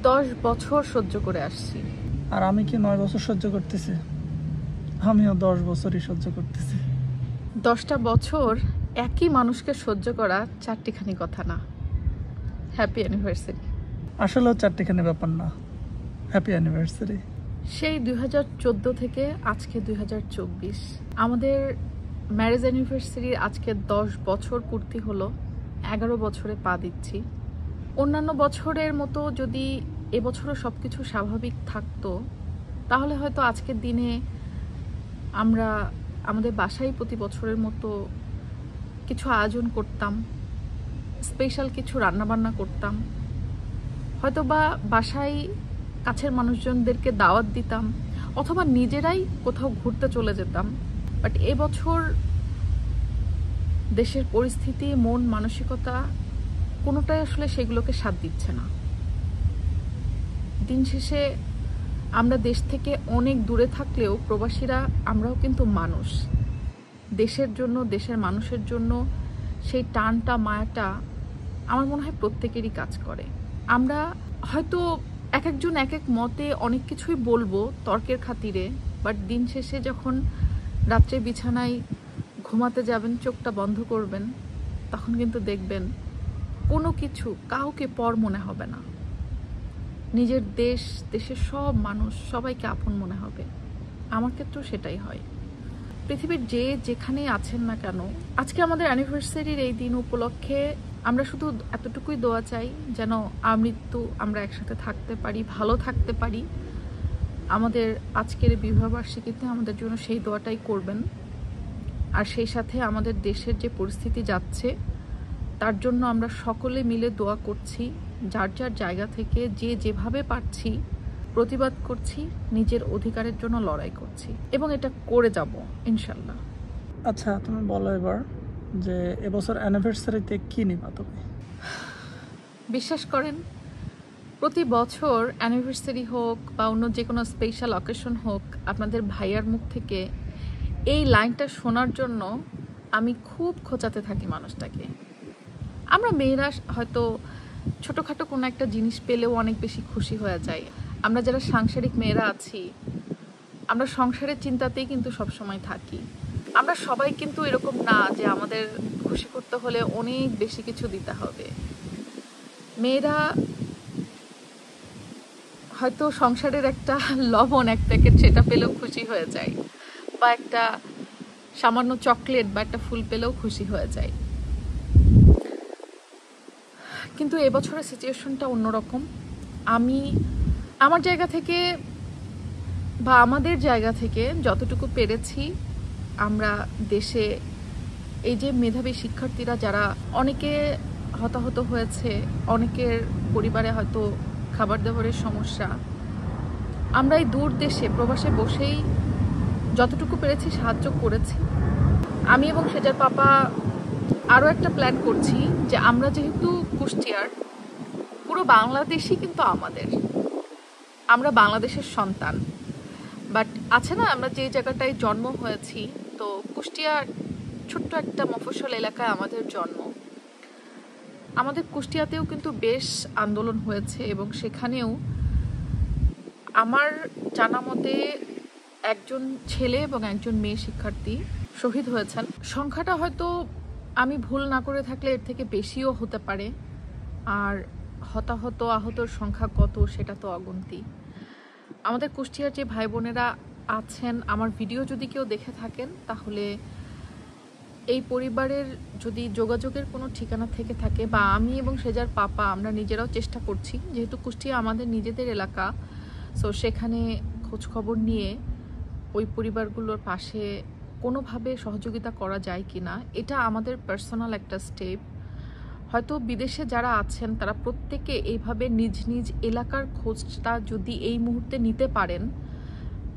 10 বছর সহ্য করে আসছি। আর আমি কি 9 বছর সহ্য করতেছি? আমিও 10 বছরই সহ্য করতেছি। 10টা বছর একই মানুষকে সহ্য করা চারটিখানি কথা না। Happy anniversary. আসলেও চারটিখানি ব্যাপার না, হ্যাপি অ্যানিভার্সারি। সেই 2014 থেকে আজকে 2024, আমাদের ম্যারেজ অ্যানিভার্সারির আজকে 10 বছর পূর্তি হলো। 11 বছরে পা দিচ্ছি। অন্যান্য বছরের মতো যদি এবছরও সব কিছু স্বাভাবিক থাকতো, তাহলে হয়তো আজকের দিনে আমরা আমাদের বাসায় প্রতি বছরের মতো কিছু আয়োজন করতাম, স্পেশাল কিছু রান্নাবান্না করতাম, হয়তো বা বাসায় কাছের মানুষজনদেরকে দাওয়াত দিতাম, অথবা নিজেরাই কোথাও ঘুরতে চলে যেতাম। বাট এবছর দেশের পরিস্থিতি, মন মানসিকতা কোনোটাই আসলে সেগুলোকে সাথ দিচ্ছে না। দিন শেষে আমরা দেশ থেকে অনেক দূরে থাকলেও প্রবাসীরা আমরাও কিন্তু মানুষ। দেশের জন্য, দেশের মানুষের জন্য সেই টানটা, মায়াটা আমার মনে হয় প্রত্যেকেরই কাজ করে। আমরা হয়তো এক একজন এক এক মতে অনেক কিছুই বলবো তর্কের খাতিরে, বাট দিন শেষে যখন রাত্রে বিছানায় ঘুমাতে যাবেন, চোখটা বন্ধ করবেন, তখন কিন্তু দেখবেন কোনো কিছু কাউকে পর মনে হবে না। নিজের দেশ, দেশের সব মানুষ, সবাইকে আপন মনে হবে। আমার ক্ষেত্রেও সেটাই হয়। পৃথিবীর যে যেখানেই আছেন না কেন, আজকে আমাদের অ্যানিভার্সারির এই দিন উপলক্ষে আমরা শুধু এতটুকুই দোয়া চাই যেন আমৃত্যু আমরা একসাথে থাকতে পারি, ভালো থাকতে পারি। আমাদের আজকের বিবাহবার্ষিকীতে আমাদের জন্য সেই দোয়াটাই করবেন। আর সেই সাথে আমাদের দেশের যে পরিস্থিতি যাচ্ছে, তার জন্য আমরা সকলে মিলে দোয়া করছি, যার যার জায়গা থেকে যে যেভাবে পারছি প্রতিবাদ করছি, নিজের অধিকারের জন্য লড়াই করছি, এবং এটা করে যাব ইনশাল্লাহ। আচ্ছা, তুমি বলো এবার যে এবছর অ্যানিভার্সারিতে কি নিবা তুমি? বিশ্বাস করেন, প্রতি বছর অ্যানিভার্সারি হোক বা অন্য যে কোনো স্পেশাল অকেশন হোক, আপনাদের ভাইয়ার মুখ থেকে এই লাইনটা শোনার জন্য আমি খুব খোঁচাতে থাকি মানুষটাকে। আমরা মেয়েরা হয়তো ছোটোখাটো কোনো একটা জিনিস পেলেও অনেক বেশি খুশি হয়ে যায়। আমরা যারা সাংসারিক মেয়েরা আছি, আমরা সংসারের চিন্তাতেই কিন্তু সবসময় থাকি। আমরা সবাই কিন্তু এরকম না যে আমাদের খুশি করতে হলে অনেক বেশি কিছু দিতে হবে। মেয়েরা হয়তো সংসারের একটা লবণ, এক প্যাকেট, সেটা পেলেও খুশি হয়ে যায়, বা একটা সামান্য চকলেট বা একটা ফুল পেলেও খুশি হয়ে যায়। কিন্তু এবছরের সিচুয়েশনটা অন্যরকম। আমি আমার জায়গা থেকে বা আমাদের জায়গা থেকে যতটুকু পেরেছি, আমরা দেশে এই যে মেধাবী শিক্ষার্থীরা যারা অনেকে হতাহত হয়েছে, অনেকের পরিবারে হয়তো খাবার দাবারের সমস্যা, আমরা এই দূর দেশে প্রবাসে বসেই যতটুকু পেরেছি সাহায্য করেছি। আমি এবং সেজার পাপা আরও একটা প্ল্যান করছি যে আমরা যেহেতু কুষ্টিয়ার, পুরো বাংলাদেশই কিন্তু আমাদের, আমরা বাংলাদেশের সন্তান। বাট আছে না, আমরা যে জায়গাটায় জন্ম হয়েছি, তো কুষ্টিয়ার ছোট্ট একটা মফস্বল এলাকায় আমাদের জন্ম। আমাদের কুষ্টিয়াতেও কিন্তু বেশ আন্দোলন হয়েছে, এবং সেখানেও আমার জানা মতে একজন ছেলে এবং একজন মেয়ে শিক্ষার্থী শহীদ হয়েছেন। সংখ্যাটা হয়তো আমি ভুল না করে থাকলে এর থেকে বেশিও হতে পারে। আর হতাহত আহতর সংখ্যা কত সেটা তো অগুন্তি। আমাদের কুষ্টিয়ার যে ভাই বোনেরা আছেন, আমার ভিডিও যদি কেউ দেখে থাকেন, তাহলে এই পরিবারের যদি যোগাযোগের কোনো ঠিকানা থেকে থাকে, বা আমি এবং সেজার পাপা আমরা নিজেরাও চেষ্টা করছি, যেহেতু কুষ্টিয়া আমাদের নিজেদের এলাকা, সো সেখানে খোঁজখবর নিয়ে ওই পরিবারগুলোর পাশে কোনোভাবে সহযোগিতা করা যায় কি না, এটা আমাদের পার্সোনাল একটা স্টেপ। হয়তো বিদেশে যারা আছেন তারা প্রত্যেকে এইভাবে নিজ নিজ এলাকার খোঁজটা যদি এই মুহূর্তে নিতে পারেন,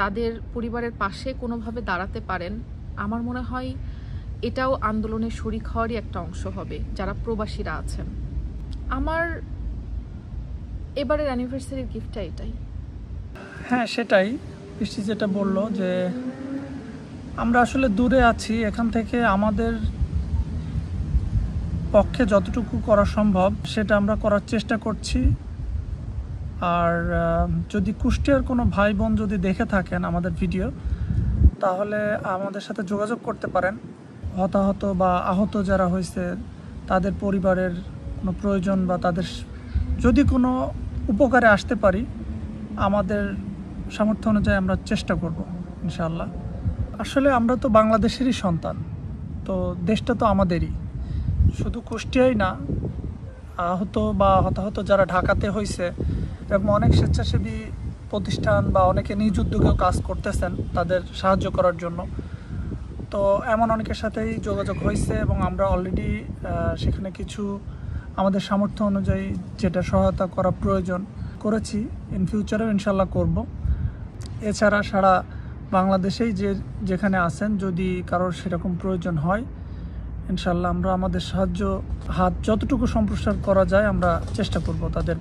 তাদের পরিবারের পাশে কোনোভাবে দাঁড়াতে পারেন, আমার মনে হয় এটাও আন্দোলনের শরিক হওয়ারই একটা অংশ হবে যারা প্রবাসীরা আছেন। আমার এবারের অ্যানিভার্সারির গিফটটা এটাই। হ্যাঁ, সেটাই বৃষ্টি যেটা বললো যে আমরা আসলে দূরে আছি, এখান থেকে আমাদের পক্ষে যতটুকু করা সম্ভব সেটা আমরা করার চেষ্টা করছি। আর যদি কুষ্টিয়ার কোনো ভাই বোন যদি দেখে থাকেন আমাদের ভিডিও, তাহলে আমাদের সাথে যোগাযোগ করতে পারেন। হতাহত বা আহত যারা হয়েছে তাদের পরিবারের কোনো প্রয়োজন বা তাদের যদি কোনো উপকারে আসতে পারি, আমাদের সামর্থ্য অনুযায়ী আমরা চেষ্টা করব ইনশাআল্লাহ। আসলে আমরা তো বাংলাদেশেরই সন্তান, তো দেশটা তো আমাদেরই, শুধু কুষ্টিয়াই না, আহত বা হতাহত যারা ঢাকাতে হয়েছে, এরকম অনেক স্বেচ্ছাসেবী প্রতিষ্ঠান বা অনেকে নিজ উদ্যোগেও কাজ করতেছেন তাদের সাহায্য করার জন্য। তো এমন অনেকের সাথেই যোগাযোগ হয়েছে এবং আমরা অলরেডি সেখানে কিছু আমাদের সামর্থ্য অনুযায়ী যেটা সহায়তা করা প্রয়োজন করেছি, ইন ফিউচারেও ইনশাল্লাহ করব। এছাড়া সারা বাংলাদেশেই যেখানে আছেন, যদি কারোর সেরকম প্রয়োজন হয়, ইনশাল্লাহ আমরা আমাদের সাহায্য হাত যতটুকু সম্প্রসার করা যায় আমরা চেষ্টা করব তাদের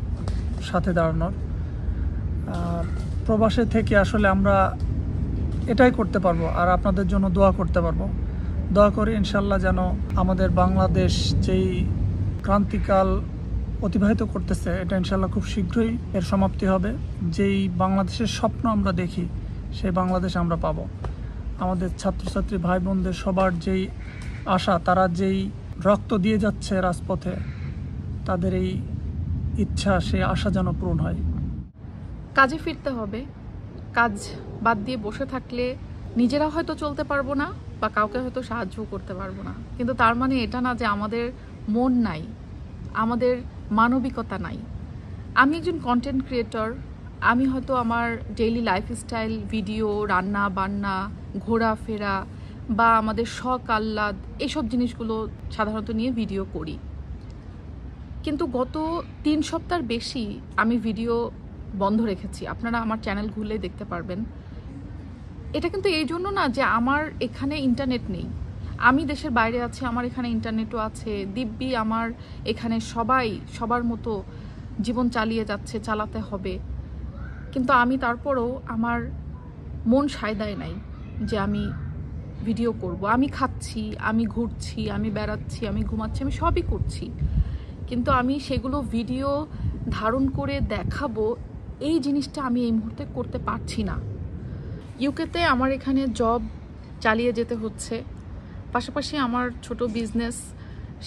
সাথে দাঁড়ানোর। প্রবাসে থেকে আসলে আমরা এটাই করতে পারবো, আর আপনাদের জন্য দোয়া করতে পারবো। দোয়া করি ইনশাল্লাহ যেন আমাদের বাংলাদেশ যেই ক্রান্তিকাল অতিবাহিত করতেছে, এটা ইনশাল্লাহ খুব শীঘ্রই এর সমাপ্তি হবে। যেই বাংলাদেশের স্বপ্ন আমরা দেখি, সেই বাংলাদেশ আমরা পাবো। আমাদের ছাত্রছাত্রী ভাই বোনদের সবার যেই আশা, তারা যেই রক্ত দিয়ে যাচ্ছে রাজপথে, তাদের এই ইচ্ছা, সেই আশা যেন পূরণ হয়। কাজে ফিরতে হবে। কাজ বাদ দিয়ে বসে থাকলে নিজেরা হয়তো চলতে পারবো না বা কাউকে হয়তো সাহায্যও করতে পারবো না, কিন্তু তার মানে এটা না যে আমাদের মন নাই, আমাদের মানবিকতা নাই। আমি একজন কন্টেন্ট ক্রিয়েটর, আমি হয়তো আমার ডেইলি লাইফস্টাইল ভিডিও, রান্না বান্না, ঘোরাফেরা বা আমাদের শখ আহ্লাদ, এসব জিনিসগুলো সাধারণত নিয়ে ভিডিও করি। কিন্তু গত 3 সপ্তাহ বেশি আমি ভিডিও বন্ধ রেখেছি। আপনারা আমার চ্যানেল ঘুরলে দেখতে পারবেন। এটা কিন্তু এই জন্য না যে আমার এখানে ইন্টারনেট নেই। আমি দেশের বাইরে আছি, আমার এখানে ইন্টারনেটও আছে, দিব্যি আমার এখানে সবাই সবার মতো জীবন চালিয়ে যাচ্ছে, চালাতে হবে। কিন্তু আমি তারপরও আমার মন সায় দেয় নাই যে আমি ভিডিও করব। আমি খাচ্ছি, আমি ঘুরছি, আমি বেড়াচ্ছি, আমি ঘুমাচ্ছি, আমি সবই করছি, কিন্তু আমি সেগুলো ভিডিও ধারণ করে দেখাবো, এই জিনিসটা আমি এই মুহূর্তে করতে পারছি না। ইউকেতে আমার এখানে জব চালিয়ে যেতে হচ্ছে, পাশাপাশি আমার ছোট বিজনেস,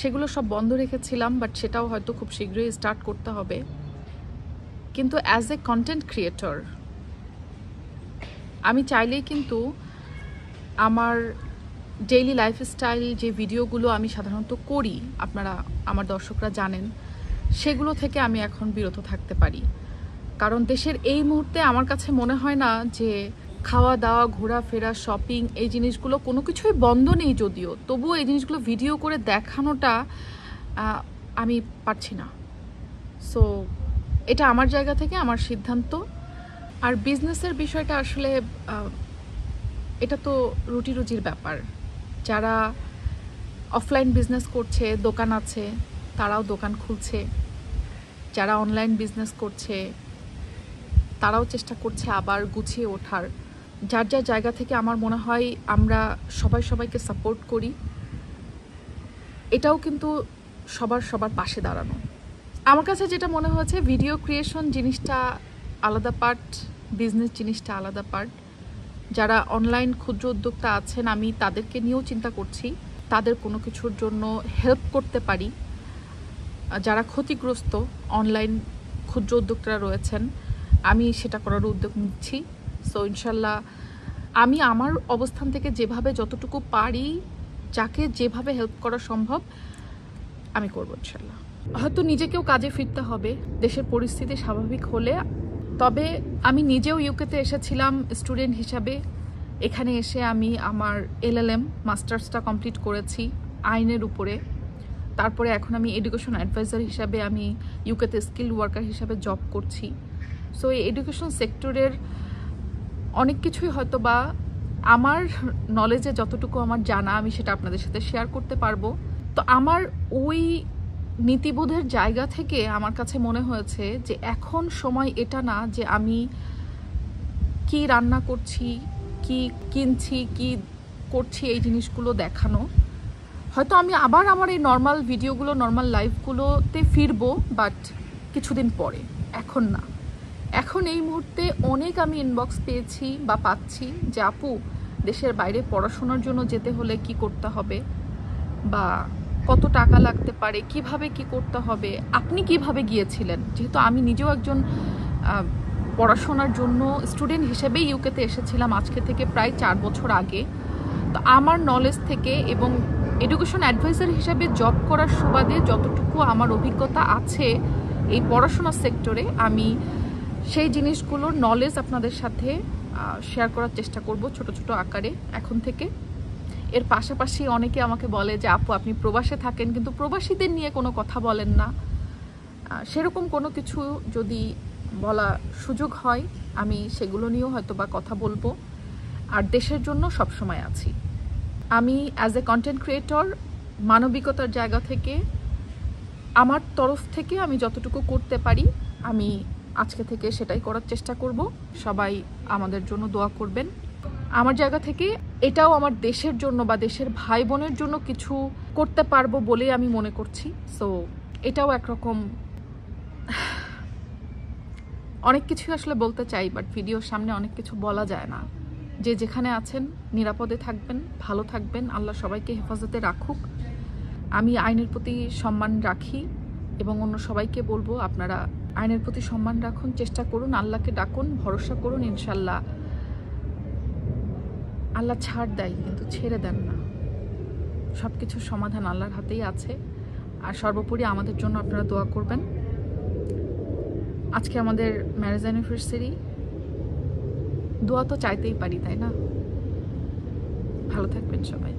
সেগুলো সব বন্ধ রেখেছিলাম, বাট সেটাও হয়তো খুব শীঘ্রই স্টার্ট করতে হবে। কিন্তু অ্যাজ এ কন্টেন্ট ক্রিয়েটর আমি চাইলেই কিন্তু আমার ডেইলি লাইফস্টাইল যে ভিডিওগুলো আমি সাধারণত করি, আপনারা আমার দর্শকরা জানেন, সেগুলো থেকে আমি এখন বিরত থাকতে পারি। কারণ দেশের এই মুহূর্তে আমার কাছে মনে হয় না যে খাওয়া দাওয়া, ঘোরাফেরা, শপিং, এই জিনিসগুলো কোনো কিছুই বন্ধ নেই, যদিও তবুও এই জিনিসগুলো ভিডিও করে দেখানোটা আমি পারছি না। সো এটা আমার জায়গা থেকে আমার সিদ্ধান্ত। আর বিজনেসের বিষয়টা আসলে এটা তো রুটি রুজির ব্যাপার। যারা অফলাইন বিজনেস করছে, দোকান আছে, তারাও দোকান খুলছে। যারা অনলাইন বিজনেস করছে তারাও চেষ্টা করছে আবার গুছিয়ে ওঠার। যার যার জায়গা থেকে আমার মনে হয় আমরা সবাইকে সাপোর্ট করি। এটাও কিন্তু সবার পাশে দাঁড়ানো। আমার কাছে যেটা মনে হয়েছে, ভিডিও ক্রিয়েশন জিনিসটা আলাদা পার্ট, বিজনেস জিনিসটা আলাদা পার্ট। যারা অনলাইন ক্ষুদ্র উদ্যোক্তা আছেন, আমি তাদেরকে নিয়েও চিন্তা করছি, তাদের কোনো কিছুর জন্য হেল্প করতে পারি। যারা ক্ষতিগ্রস্ত অনলাইন ক্ষুদ্র উদ্যোক্তারা রয়েছেন, আমি সেটা করার উদ্যোগ নিচ্ছি। সো ইনশাল্লাহ আমি আমার অবস্থান থেকে যেভাবে যতটুকু পারি, যাকে যেভাবে হেল্প করা সম্ভব আমি করব ইনশাল্লাহ। হয়তো নিজেকেও কাজে ফিরতে হবে দেশের পরিস্থিতি স্বাভাবিক হলে। তবে আমি নিজেও ইউকেতে এসেছিলাম স্টুডেন্ট হিসাবে। এখানে এসে আমি আমার LLM মাস্টার্সটা কমপ্লিট করেছি আইনের উপরে। তারপরে এখন আমি এডুকেশন অ্যাডভাইজার হিসাবে আমি ইউকেতে স্কিল ওয়ার্কার হিসাবে জব করছি। সো এই এডুকেশন সেক্টরের অনেক কিছুই হয়তো বা আমার নলেজে যতটুকু আমার জানা, আমি সেটা আপনাদের সাথে শেয়ার করতে পারবো। তো আমার ওই নীতিবোধের জায়গা থেকে আমার কাছে মনে হয়েছে যে এখন সময় এটা না যে আমি কি রান্না করছি, কি কিনছি, কি করছি, এই জিনিসগুলো দেখানো। হয়তো আমি আবার আমার এই নর্মাল ভিডিওগুলো, নর্মাল লাইফগুলোতে ফিরবো, বাট কিছুদিন পরে, এখন না। এখন এই মুহূর্তে অনেক আমি ইনবক্স পেয়েছি বা পাচ্ছি যে আপু দেশের বাইরে পড়াশোনার জন্য যেতে হলে কি করতে হবে, বা কত টাকা লাগতে পারে, কিভাবে কি করতে হবে, আপনি কিভাবে গিয়েছিলেন। যেহেতু আমি নিজেও একজন পড়াশোনার জন্য স্টুডেন্ট হিসেবে ইউকেতে এসেছিলাম আজকে থেকে প্রায় 4 বছর আগে, তো আমার নলেজ থেকে এবং এডুকেশন অ্যাডভাইজার হিসেবে জব করার সুবাদে যতটুকু আমার অভিজ্ঞতা আছে এই পড়াশোনার সেক্টরে, আমি সেই জিনিসগুলোর নলেজ আপনাদের সাথে শেয়ার করার চেষ্টা করব ছোট ছোট আকারে এখন থেকে। এর পাশাপাশি অনেকে আমাকে বলে যে আপু আপনি প্রবাসে থাকেন কিন্তু প্রবাসীদের নিয়ে কোনো কথা বলেন না। সেরকম কোনো কিছু যদি বলা সুযোগ হয় আমি সেগুলো নিয়েও হয়তো বা কথা বলবো। আর দেশের জন্য সবসময় আছি আমি অ্যাজ এ কন্টেন্ট ক্রিয়েটর। মানবিকতার জায়গা থেকে আমার তরফ থেকে আমি যতটুকু করতে পারি আমি আজকে থেকে সেটাই করার চেষ্টা করব। সবাই আমাদের জন্য দোয়া করবেন। আমার জায়গা থেকে এটাও আমার দেশের জন্য বা দেশের ভাই বোনের জন্য কিছু করতে পারবো বলেই আমি মনে করছি। সো এটাও একরকম অনেক কিছু আসলে বলতে চাই, বাট ভিডিওর সামনে অনেক কিছু বলা যায় না। যে যেখানে আছেন নিরাপদে থাকবেন, ভালো থাকবেন, আল্লাহ সবাইকে হেফাজতে রাখুক। আমি আইনের প্রতি সম্মান রাখি এবং অন্য সবাইকে বলবো আপনারা আইনের প্রতি সম্মান রাখুন, চেষ্টা করুন, আল্লাহকে ডাকুন, ভরসা করুন, ইনশাল্লাহ আল্লাহ ছাড় দেয় কিন্তু ছেড়ে দেন না। সব কিছুর সমাধান আল্লাহর হাতেই আছে। আর সর্বোপরি আমাদের জন্য আপনারা দোয়া করবেন। আজকে আমাদের ম্যারেজ অ্যানিভার্সারি, দোয়া তো চাইতেই পারি তাই না? ভালো থাকবেন সবাই।